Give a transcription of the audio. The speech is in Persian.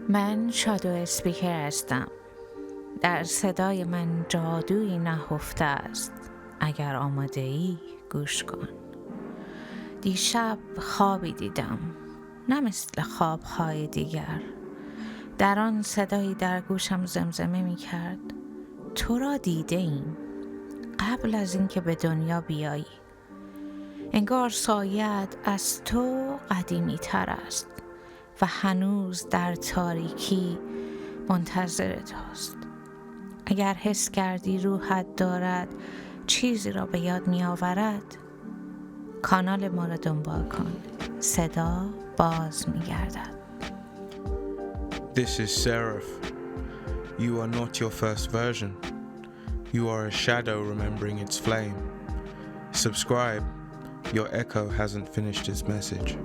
من شادو اسپیکر هستم. در صدای من جادویی نهفته است. اگر آماده ای گوش کن. دیشب خوابی دیدم، نه مثل خوابهای دیگر. در آن صدایی در گوشم زمزمه می کرد: تو را دیده ایم قبل از اینکه به دنیا بیایی. انگار سایه‌ات از تو قدیمی تر است و هنوز در تاریکی منتظر توست. اگر حس کردی روحت دارد چیزی را به یاد می آورد، کانال ما را دنبال کن. صدا باز می گردد. This is Seraph. You are not your first version. You are a shadow remembering its flame. Subscribe. Your echo hasn't finished its message.